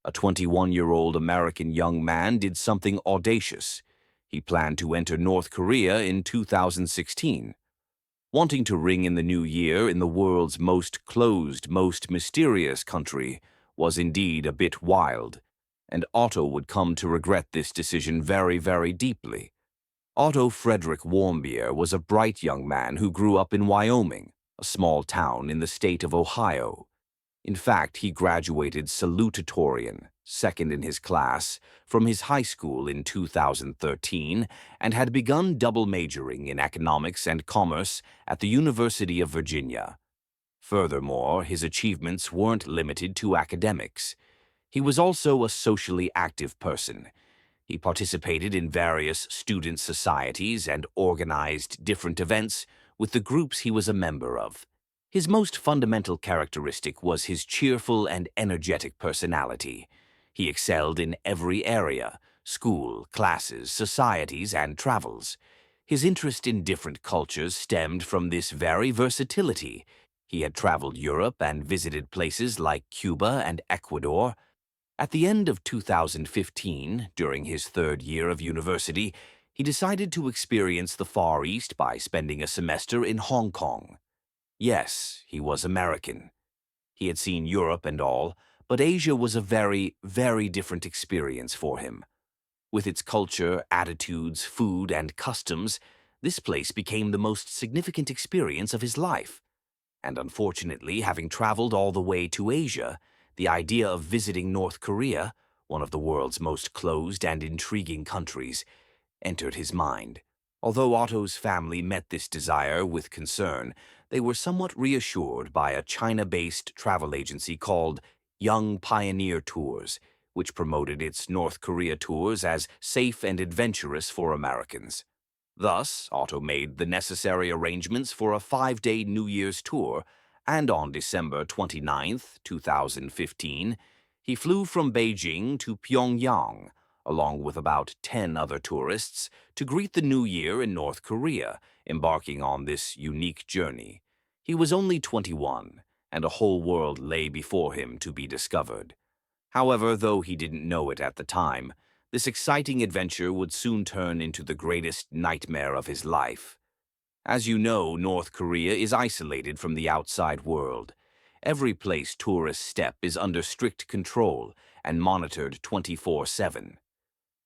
a 21-year-old American young man did something audacious. He planned to enter North Korea in 2016. Wanting to ring in the new year in the world's most closed, most mysterious country was indeed a bit wild, and Otto would come to regret this decision very, very deeply. Otto Frederick Warmbier was a bright young man who grew up in Wyoming, a small town in the state of Ohio. In fact, he graduated salutatorian, second in his class, from his high school in 2013 and had begun double majoring in economics and commerce at the University of Virginia. Furthermore, his achievements weren't limited to academics. He was also a socially active person. He participated in various student societies and organized different events with the groups he was a member of. His most fundamental characteristic was his cheerful and energetic personality. He excelled in every area: school, classes, societies, and travels. His interest in different cultures stemmed from this very versatility. He had traveled Europe and visited places like Cuba and Ecuador. At the end of 2015, during his third year of university, he decided to experience the Far East by spending a semester in Hong Kong. Yes, he was American. He had seen Europe and all, but Asia was a very, very different experience for him. With its culture, attitudes, food, and customs, this place became the most significant experience of his life. And unfortunately, having traveled all the way to Asia, the idea of visiting North Korea, one of the world's most closed and intriguing countries, entered his mind. Although Otto's family met this desire with concern, they were somewhat reassured by a China-based travel agency called Young Pioneer Tours, which promoted its North Korea tours as safe and adventurous for Americans. Thus, Otto made the necessary arrangements for a 5-day New Year's tour, and on December 29, 2015, he flew from Beijing to Pyongyang, along with about 10 other tourists, to greet the New Year in North Korea, embarking on this unique journey. He was only 21, and a whole world lay before him to be discovered. However, though he didn't know it at the time, this exciting adventure would soon turn into the greatest nightmare of his life. As you know, North Korea is isolated from the outside world. Every place tourists step is under strict control and monitored 24/7.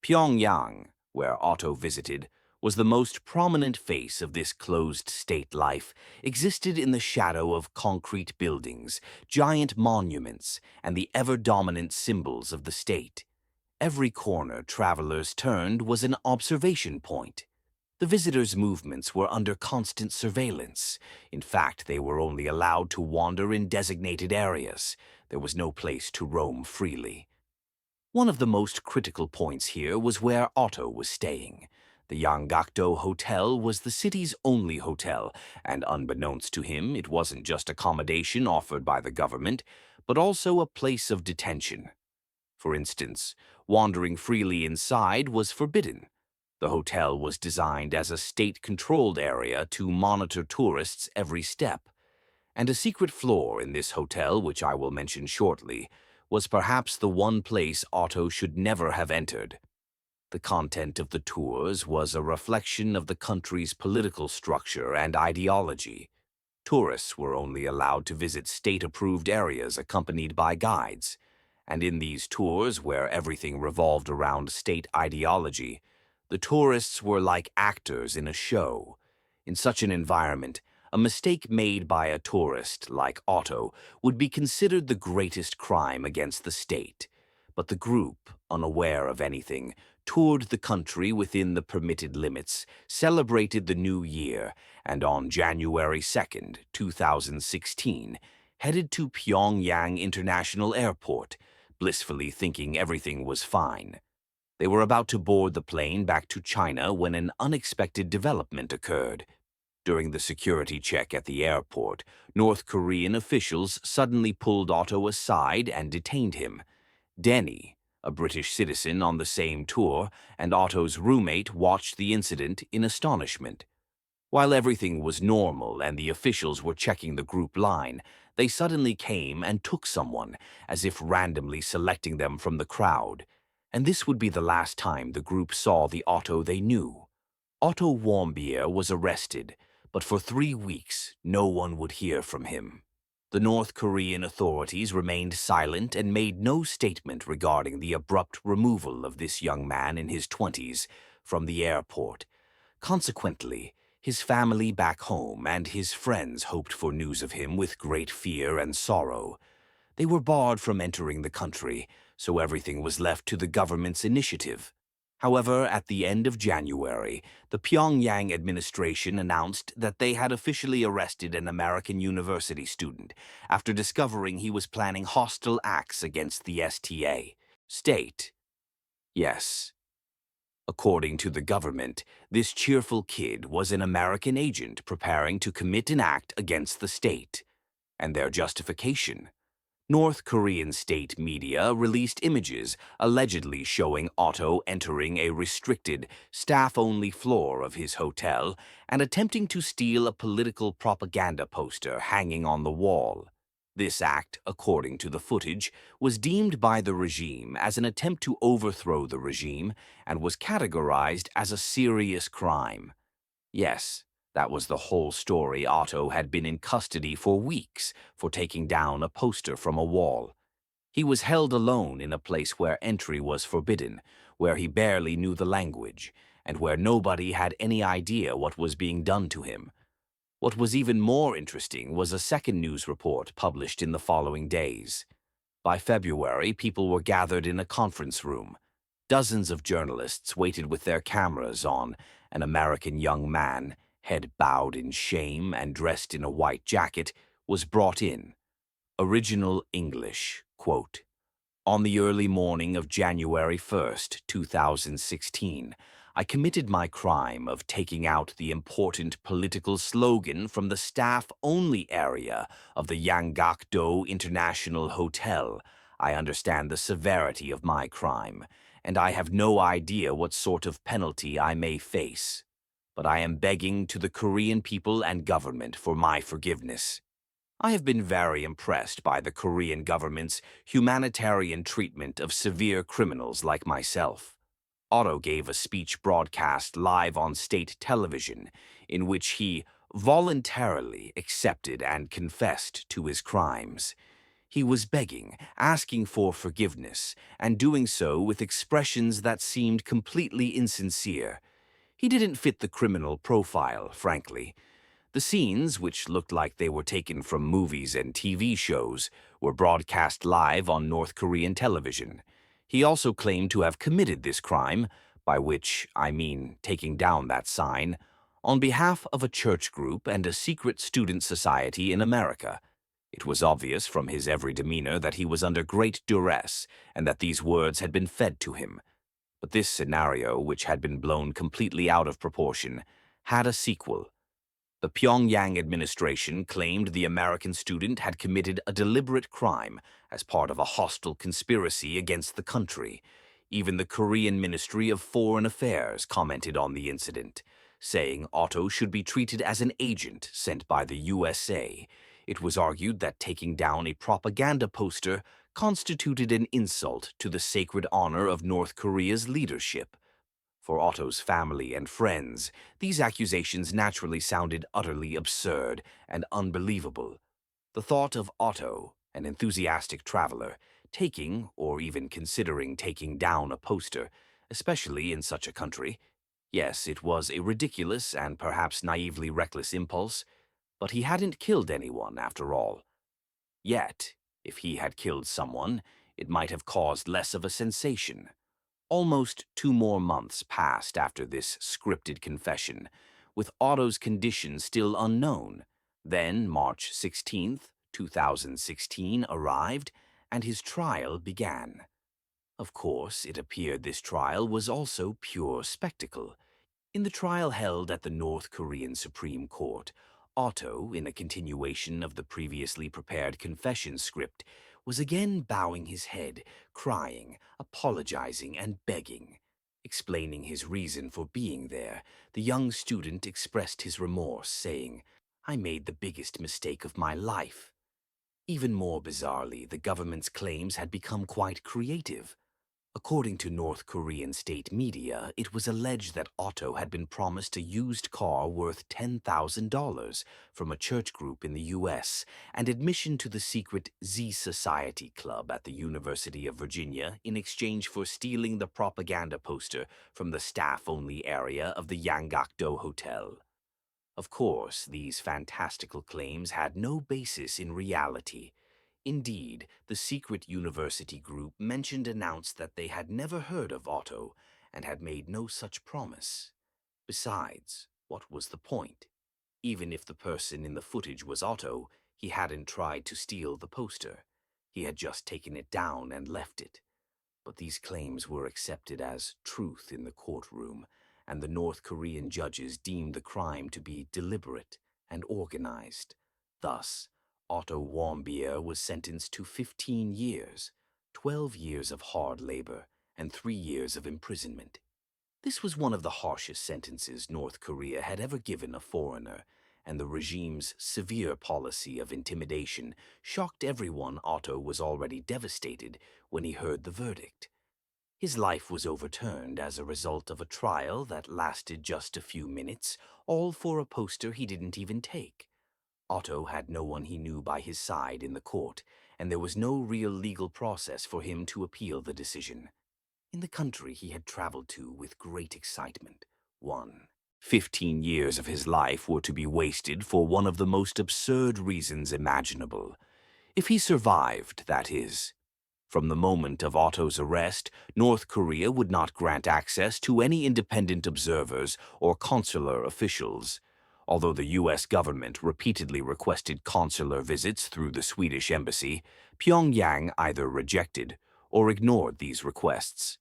Pyongyang, where Otto visited, was the most prominent face of this closed state life, existed in the shadow of concrete buildings, giant monuments, and the ever-dominant symbols of the state. Every corner travelers turned was an observation point. The visitors' movements were under constant surveillance. In fact, they were only allowed to wander in designated areas. There was no place to roam freely. One of the most critical points here was where Otto was staying. The Yanggakdo Hotel was the city's only hotel, and unbeknownst to him, it wasn't just accommodation offered by the government, but also a place of detention. For instance, wandering freely inside was forbidden. The hotel was designed as a state-controlled area to monitor tourists every step. And a secret floor in this hotel, which I will mention shortly, was perhaps the one place Otto should never have entered. The content of the tours was a reflection of the country's political structure and ideology. Tourists were only allowed to visit state-approved areas accompanied by guides. And in these tours, where everything revolved around state ideology, the tourists were like actors in a show. In such an environment, a mistake made by a tourist like Otto would be considered the greatest crime against the state. But the group, unaware of anything, toured the country within the permitted limits, celebrated the New Year, and on January 2nd, 2016, headed to Pyongyang International Airport, blissfully thinking everything was fine. They were about to board the plane back to China when an unexpected development occurred. During the security check at the airport, North Korean officials suddenly pulled Otto aside and detained him. Denny, a British citizen on the same tour, and Otto's roommate watched the incident in astonishment. While everything was normal and the officials were checking the group line, They suddenly came and took someone, as if randomly selecting them from the crowd. And this would be the last time the group saw the Otto they knew. Otto Warmbier was arrested, but for 3 weeks no one would hear from him. The North Korean authorities remained silent and made no statement regarding the abrupt removal of this young man in his 20s from the airport. Consequently, his family back home and his friends hoped for news of him with great fear and sorrow. They were barred from entering the country, so everything was left to the government's initiative. However, at the end of January, the Pyongyang administration announced that they had officially arrested an American university student after discovering he was planning hostile acts against the STA. State. Yes. According to the government, this cheerful kid was an American agent preparing to commit an act against the state. And their justification? North Korean state media released images allegedly showing Otto entering a restricted, staff-only floor of his hotel and attempting to steal a political propaganda poster hanging on the wall. This act, according to the footage, was deemed by the regime as an attempt to overthrow the regime and was categorized as a serious crime. Yes, that was the whole story. Otto had been in custody for weeks for taking down a poster from a wall. He was held alone in a place where entry was forbidden, where he barely knew the language, and where nobody had any idea what was being done to him. What was even more interesting was a second news report published in the following days. By February, people were gathered in a conference room. Dozens of journalists waited with their cameras on. An American young man, head bowed in shame and dressed in a white jacket, was brought in. Original English, quote, "On the early morning of January 1st, 2016, I committed my crime of taking out the important political slogan from the staff-only area of the Yanggakdo International Hotel. I understand the severity of my crime, and I have no idea what sort of penalty I may face. But I am begging to the Korean people and government for my forgiveness. I have been very impressed by the Korean government's humanitarian treatment of severe criminals like myself." Otto gave a speech broadcast live on state television in which he voluntarily accepted and confessed to his crimes. He was begging, asking for forgiveness, and doing so with expressions that seemed completely insincere. He didn't fit the criminal profile, frankly. The scenes, which looked like they were taken from movies and TV shows, were broadcast live on North Korean television. He also claimed to have committed this crime, by which I mean taking down that sign, on behalf of a church group and a secret student society in America. It was obvious from his every demeanor that he was under great duress and that these words had been fed to him. But this scenario, which had been blown completely out of proportion, had a sequel. The Pyongyang administration claimed the American student had committed a deliberate crime as part of a hostile conspiracy against the country. Even the Korean Ministry of Foreign Affairs commented on the incident, saying Otto should be treated as an agent sent by the USA. It was argued that taking down a propaganda poster constituted an insult to the sacred honor of North Korea's leadership. For Otto's family and friends, these accusations naturally sounded utterly absurd and unbelievable. The thought of Otto, an enthusiastic traveler, taking or even considering taking down a poster, especially in such a country. Yes, it was a ridiculous and perhaps naively reckless impulse, but he hadn't killed anyone after all. Yet, if he had killed someone, it might have caused less of a sensation. Almost 2 more months passed after this scripted confession, with Otto's condition still unknown. Then March 16th, 2016 arrived, and his trial began. Of course, it appeared this trial was also pure spectacle. In the trial held at the North Korean Supreme Court, Otto, in a continuation of the previously prepared confession script, was again bowing his head, crying, apologizing, and begging. Explaining his reason for being there, the young student expressed his remorse, saying, "I made the biggest mistake of my life." Even more bizarrely, the government's claims had become quite creative. According to North Korean state media, it was alleged that Otto had been promised a used car worth $10,000 from a church group in the U.S. and admission to the secret Z Society Club at the University of Virginia in exchange for stealing the propaganda poster from the staff-only area of the Yanggakdo Hotel. Of course, these fantastical claims had no basis in reality. Indeed, the secret university group announced that they had never heard of Otto and had made no such promise. Besides, what was the point? Even if the person in the footage was Otto, he hadn't tried to steal the poster. He had just taken it down and left it. But these claims were accepted as truth in the courtroom, and the North Korean judges deemed the crime to be deliberate and organized. Thus, Otto Warmbier was sentenced to 15 years, 12 years of hard labor, and 3 years of imprisonment. This was one of the harshest sentences North Korea had ever given a foreigner, and the regime's severe policy of intimidation shocked everyone. Otto was already devastated when he heard the verdict. His life was overturned as a result of a trial that lasted just a few minutes, all for a poster he didn't even take. Otto had no one he knew by his side in the court, and there was no real legal process for him to appeal the decision. In the country he had traveled to with great excitement, 15 years of his life were to be wasted for one of the most absurd reasons imaginable. If he survived, that is. From the moment of Otto's arrest, North Korea would not grant access to any independent observers or consular officials. Although the U.S. government repeatedly requested consular visits through the Swedish embassy, Pyongyang either rejected or ignored these requests.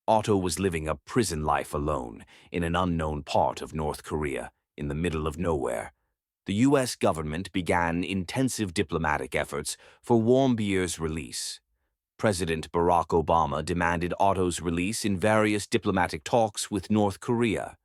Otto was living a prison life alone in an unknown part of North Korea, in the middle of nowhere. The U.S. government began intensive diplomatic efforts for Warmbier's release. President Barack Obama demanded Otto's release in various diplomatic talks with North Korea.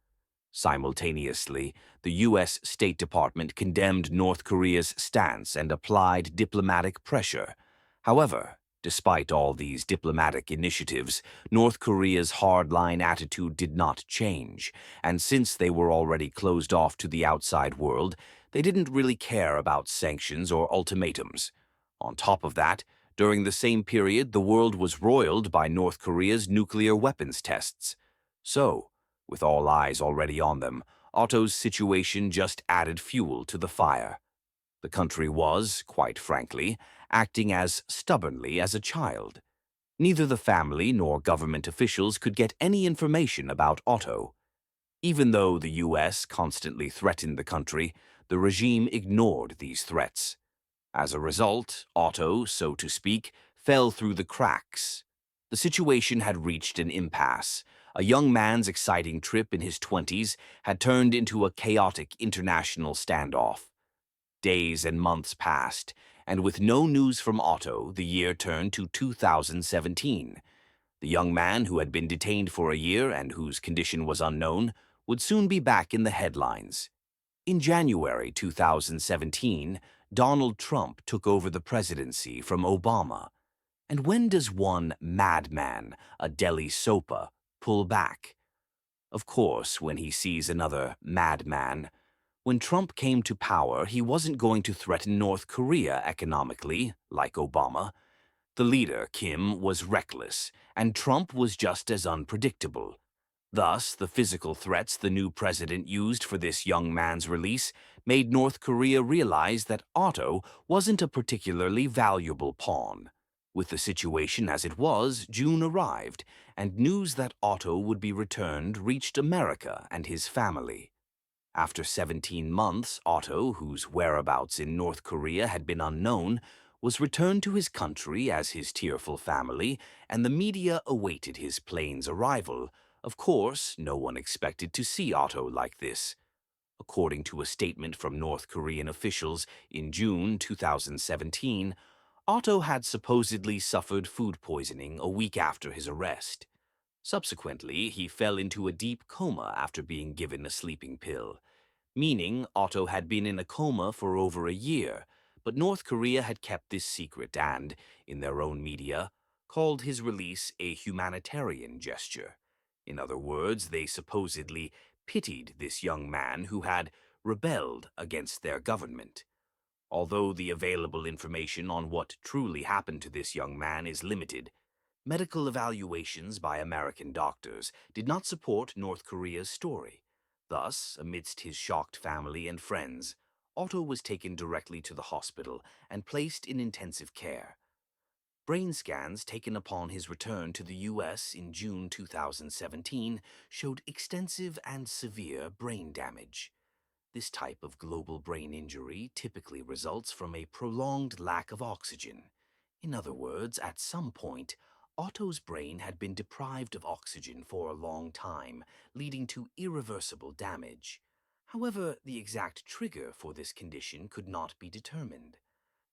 Simultaneously, the U.S. State Department condemned North Korea's stance and applied diplomatic pressure. However, despite all these diplomatic initiatives, North Korea's hardline attitude did not change, and since they were already closed off to the outside world, they didn't really care about sanctions or ultimatums. On top of that, during the same period, the world was roiled by North Korea's nuclear weapons tests. So, with all eyes already on them, Otto's situation just added fuel to the fire. The country was, quite frankly, acting as stubbornly as a child. Neither the family nor government officials could get any information about Otto. Even though the U.S. constantly threatened the country, the regime ignored these threats. As a result, Otto, so to speak, fell through the cracks. The situation had reached an impasse. A young man's exciting trip in his 20s had turned into a chaotic international standoff. Days and months passed, and with no news from Otto, the year turned to 2017. The young man, who had been detained for a year and whose condition was unknown, would soon be back in the headlines. In January 2017, Donald Trump took over the presidency from Obama. And when does one madman, a Delhi Sopa, pull back? Of course, when he sees another madman. When Trump came to power, he wasn't going to threaten North Korea economically, like Obama. The leader, Kim, was reckless, and Trump was just as unpredictable. Thus, the physical threats the new president used for this young man's release made North Korea realize that Otto wasn't a particularly valuable pawn. With the situation as it was, June arrived, and news that Otto would be returned reached America and his family. After 17 months, Otto, whose whereabouts in North Korea had been unknown, was returned to his country as his tearful family, and the media awaited his plane's arrival. Of course, no one expected to see Otto like this. According to a statement from North Korean officials in June 2017, Otto had supposedly suffered food poisoning a week after his arrest. Subsequently, he fell into a deep coma after being given a sleeping pill, meaning Otto had been in a coma for over a year, But North Korea had kept this secret and, in their own media, called his release a humanitarian gesture. In other words, they supposedly pitied this young man who had rebelled against their government. Although the available information on what truly happened to this young man is limited, medical evaluations by American doctors did not support North Korea's story. Thus, amidst his shocked family and friends, Otto was taken directly to the hospital and placed in intensive care. Brain scans taken upon his return to the U.S. in June 2017 showed extensive and severe brain damage. This type of global brain injury typically results from a prolonged lack of oxygen. In other words, at some point, Otto's brain had been deprived of oxygen for a long time, leading to irreversible damage. However, the exact trigger for this condition could not be determined.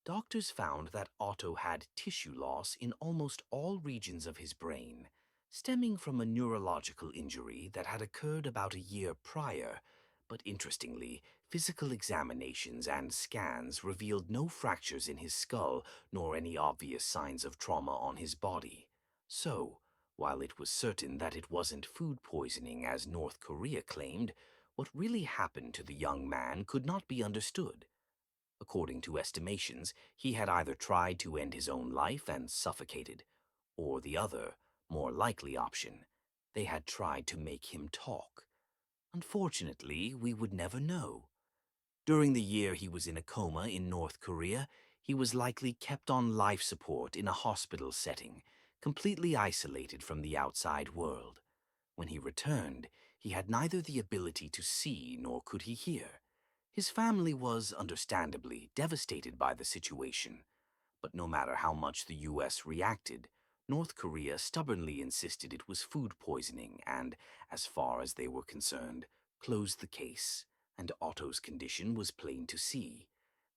Doctors found that Otto had tissue loss in almost all regions of his brain, stemming from a neurological injury that had occurred about a year prior. But interestingly, physical examinations and scans revealed no fractures in his skull nor any obvious signs of trauma on his body. So, while it was certain that it wasn't food poisoning as North Korea claimed, what really happened to the young man could not be understood. According to estimations, he had either tried to end his own life and suffocated, or the other, more likely option, they had tried to make him talk. Unfortunately, we would never know. During the year he was in a coma in North Korea, he was likely kept on life support in a hospital setting, completely isolated from the outside world. When he returned, he had neither the ability to see nor could he hear. His family was, understandably, devastated by the situation. But no matter how much the U.S. reacted, North Korea stubbornly insisted it was food poisoning and, as far as they were concerned, closed the case, and Otto's condition was plain to see.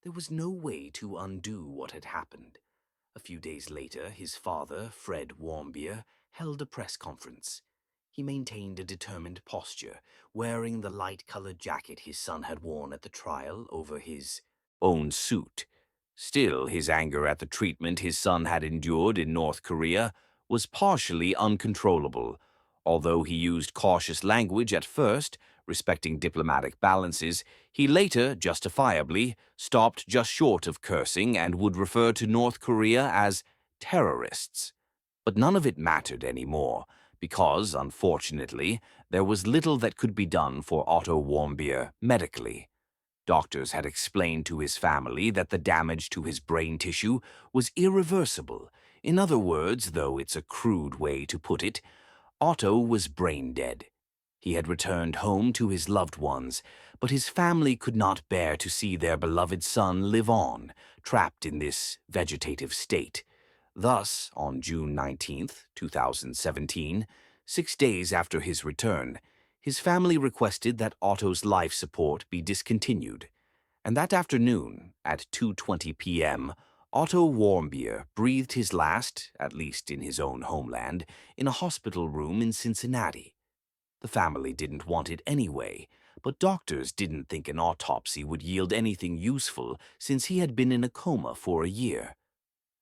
There was no way to undo what had happened. A few days later, his father, Fred Warmbier, held a press conference. He maintained a determined posture, wearing the light-colored jacket his son had worn at the trial over his own suit. Still, his anger at the treatment his son had endured in North Korea was partially uncontrollable. Although he used cautious language at first, respecting diplomatic balances, he later, justifiably, stopped just short of cursing and would refer to North Korea as terrorists. But none of it mattered anymore, because, unfortunately, there was little that could be done for Otto Warmbier medically. Doctors had explained to his family that the damage to his brain tissue was irreversible. In other words, though it's a crude way to put it, Otto was brain dead. He had returned home to his loved ones, but his family could not bear to see their beloved son live on, trapped in this vegetative state. Thus, on June 19th, 2017, 6 days after his return, his family requested that Otto's life support be discontinued. And that afternoon, at 2:20 p.m., Otto Warmbier breathed his last, at least in his own homeland, in a hospital room in Cincinnati. The family didn't want it anyway, but doctors didn't think an autopsy would yield anything useful since he had been in a coma for a year.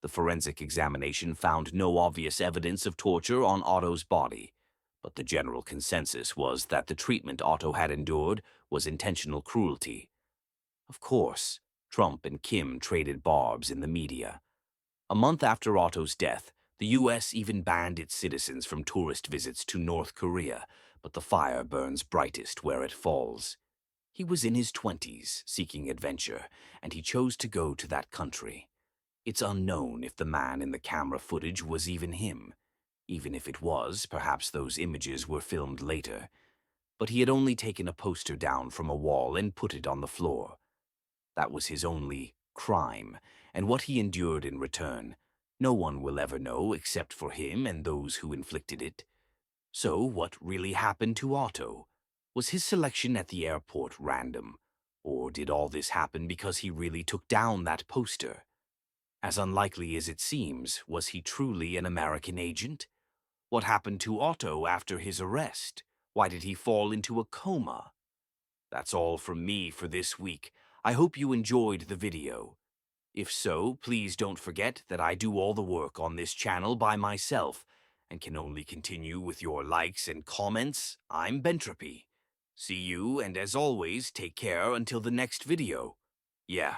The forensic examination found no obvious evidence of torture on Otto's body, but the general consensus was that the treatment Otto had endured was intentional cruelty. Of course, Trump and Kim traded barbs in the media. A month after Otto's death, the U.S. even banned its citizens from tourist visits to North Korea, but the fire burns brightest where it falls. He was in his 20s, seeking adventure, and he chose to go to that country. It's unknown if the man in the camera footage was even him. Even if it was, perhaps those images were filmed later. But he had only taken a poster down from a wall and put it on the floor. That was his only crime, and what he endured in return, no one will ever know except for him and those who inflicted it. So what really happened to Otto? Was his selection at the airport random? Or did all this happen because he really took down that poster? As unlikely as it seems, was he truly an American agent? What happened to Otto after his arrest? Why did he fall into a coma? That's all from me for this week. I hope you enjoyed the video. If so, please don't forget that I do all the work on this channel by myself and can only continue with your likes and comments. I'm Bentropy. See you, and as always, take care until the next video. Yeah.